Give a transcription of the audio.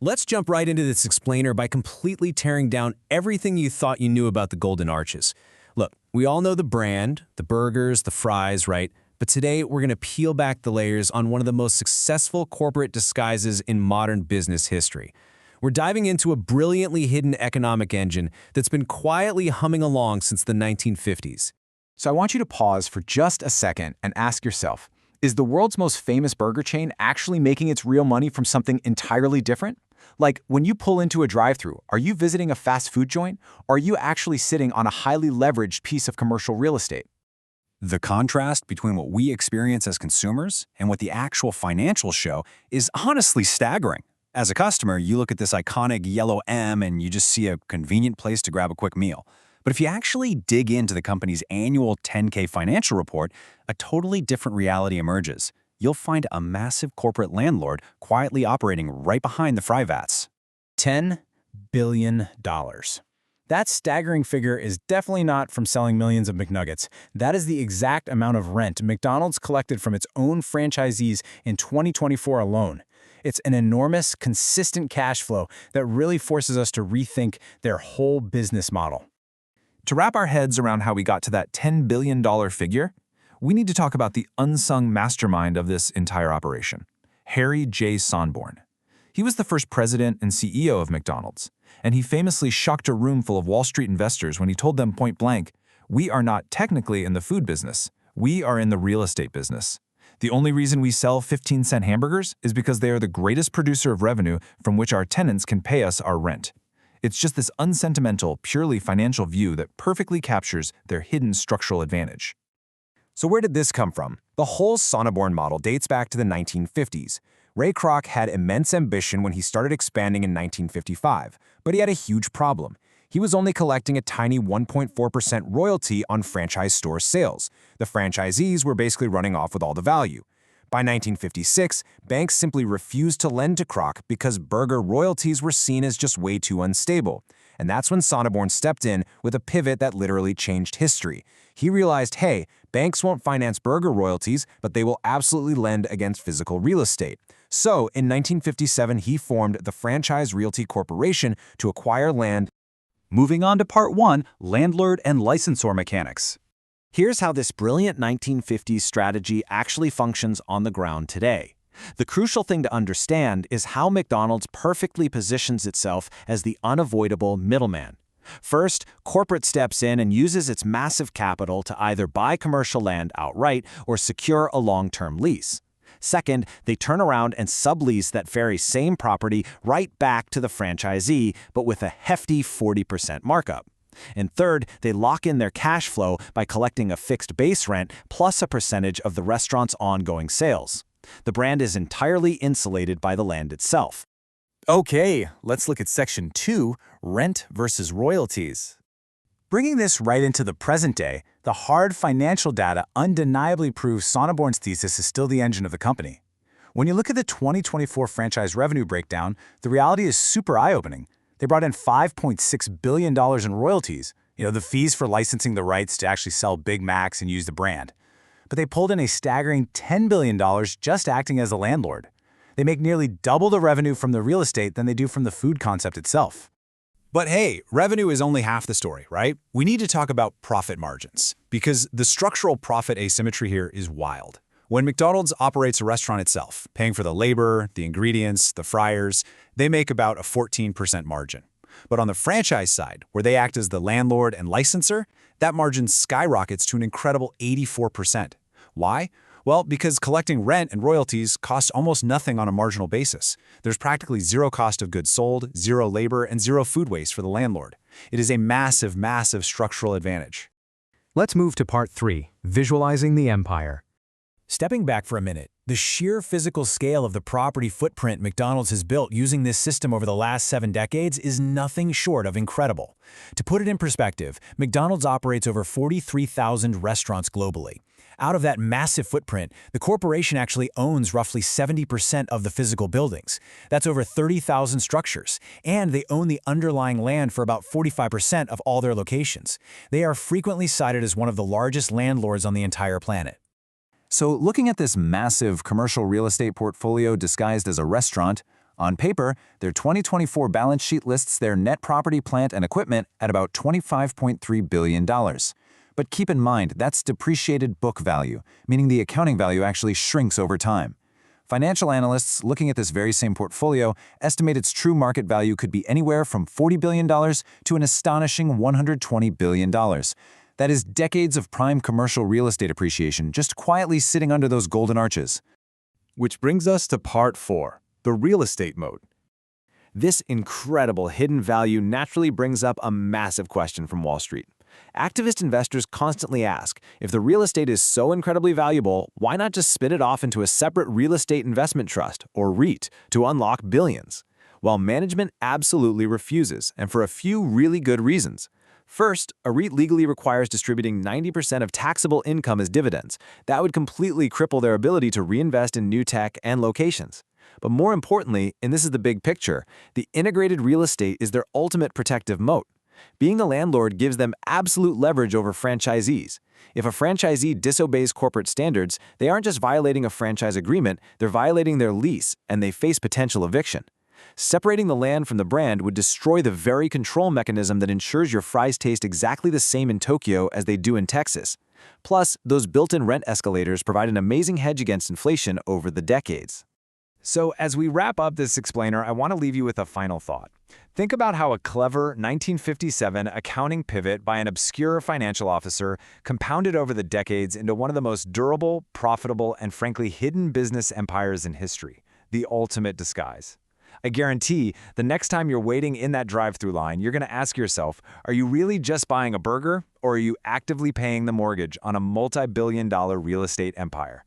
Let's jump right into this explainer by completely tearing down everything you thought you knew about the Golden Arches. Look, we all know the brand, the burgers, the fries, right? But today we're going to peel back the layers on one of the most successful corporate disguises in modern business history. We're diving into a brilliantly hidden economic engine that's been quietly humming along since the 1950s. So I want you to pause for just a second and ask yourself, is the world's most famous burger chain actually making its real money from something entirely different? Like, when you pull into a drive-thru, are you visiting a fast food joint, or are you actually sitting on a highly leveraged piece of commercial real estate? The contrast between what we experience as consumers and what the actual financials show is honestly staggering. As a customer, you look at this iconic yellow M and you just see a convenient place to grab a quick meal. But if you actually dig into the company's annual 10K financial report, a totally different reality emerges. You'll find a massive corporate landlord quietly operating right behind the fry vats. $10 billion. That staggering figure is definitely not from selling millions of McNuggets. That is the exact amount of rent McDonald's collected from its own franchisees in 2024 alone. It's an enormous, consistent cash flow that really forces us to rethink their whole business model. To wrap our heads around how we got to that $10 billion figure, we need to talk about the unsung mastermind of this entire operation, Harry J. Sonborn. He was the first president and CEO of McDonald's, and he famously shocked a room full of Wall Street investors when he told them point blank, "We are not technically in the food business. We are in the real estate business. The only reason we sell 15-cent hamburgers is because they are the greatest producer of revenue from which our tenants can pay us our rent." It's just this unsentimental, purely financial view that perfectly captures their hidden structural advantage. So where did this come from? The whole Sonneborn model dates back to the 1950s. Ray Kroc had immense ambition when he started expanding in 1955, but he had a huge problem. He was only collecting a tiny 1.4% royalty on franchise store sales. The franchisees were basically running off with all the value. By 1956, banks simply refused to lend to Kroc because burger royalties were seen as just way too unstable. And that's when Sonneborn stepped in with a pivot that literally changed history. He realized, hey, banks won't finance burger royalties, but they will absolutely lend against physical real estate. So, in 1957, he formed the Franchise Realty Corporation to acquire land. Moving on to part 1, landlord and licensor mechanics. Here's how this brilliant 1950s strategy actually functions on the ground today. The crucial thing to understand is how McDonald's perfectly positions itself as the unavoidable middleman. First, corporate steps in and uses its massive capital to either buy commercial land outright or secure a long-term lease. Second, they turn around and sublease that very same property right back to the franchisee, but with a hefty 40% markup. And third, they lock in their cash flow by collecting a fixed base rent plus a percentage of the restaurant's ongoing sales. The brand is entirely insulated by the land itself. Okay, let's look at Section 2, Rent versus Royalties. Bringing this right into the present day, the hard financial data undeniably proves Sonneborn's thesis is still the engine of the company. When you look at the 2024 franchise revenue breakdown, the reality is super eye-opening. They brought in $5.6 billion in royalties, the fees for licensing the rights to actually sell Big Macs and use the brand. But they pulled in a staggering $10 billion just acting as a landlord. They make nearly double the revenue from the real estate than they do from the food concept itself. But hey, revenue is only half the story, right? We need to talk about profit margins, because the structural profit asymmetry here is wild. When McDonald's operates a restaurant itself, paying for the labor, the ingredients, the fryers, they make about a 14% margin. But on the franchise side, where they act as the landlord and licensor, that margin skyrockets to an incredible 84%. Why? Well, because collecting rent and royalties costs almost nothing on a marginal basis. There's practically zero cost of goods sold, zero labor, and zero food waste for the landlord. It is a massive, massive structural advantage. Let's move to part 3, visualizing the empire. Stepping back for a minute, the sheer physical scale of the property footprint McDonald's has built using this system over the last 7 decades is nothing short of incredible. To put it in perspective, McDonald's operates over 43,000 restaurants globally. Out of that massive footprint, the corporation actually owns roughly 70% of the physical buildings. That's over 30,000 structures, and they own the underlying land for about 45% of all their locations. They are frequently cited as one of the largest landlords on the entire planet. So looking at this massive commercial real estate portfolio disguised as a restaurant, On paper, their 2024 balance sheet lists their net property, plant, and equipment at about $25.3 billion. But keep in mind, that's depreciated book value, meaning the accounting value actually shrinks over time. Financial analysts looking at this very same portfolio estimate its true market value could be anywhere from $40 billion to an astonishing $120 billion. That is decades of prime commercial real estate appreciation just quietly sitting under those golden arches. Which brings us to part 4, the real estate moat. This incredible hidden value naturally brings up a massive question from Wall Street. Activist investors constantly ask, if the real estate is so incredibly valuable, why not just spin it off into a separate real estate investment trust, or REIT, to unlock billions? While management absolutely refuses, and for a few really good reasons. First, a REIT legally requires distributing 90% of taxable income as dividends. That would completely cripple their ability to reinvest in new tech and locations. But more importantly, and this is the big picture, the integrated real estate is their ultimate protective moat. Being a landlord gives them absolute leverage over franchisees. If a franchisee disobeys corporate standards, they aren't just violating a franchise agreement, they're violating their lease, and they face potential eviction. Separating the land from the brand would destroy the very control mechanism that ensures your fries taste exactly the same in Tokyo as they do in Texas. Plus, those built-in rent escalators provide an amazing hedge against inflation over the decades. So as we wrap up this explainer, I want to leave you with a final thought. Think about how a clever 1957 accounting pivot by an obscure financial officer compounded over the decades into one of the most durable, profitable, and frankly hidden business empires in history, the ultimate disguise. I guarantee the next time you're waiting in that drive-thru line, you're going to ask yourself, are you really just buying a burger, or are you actively paying the mortgage on a multi-billion-dollar real estate empire?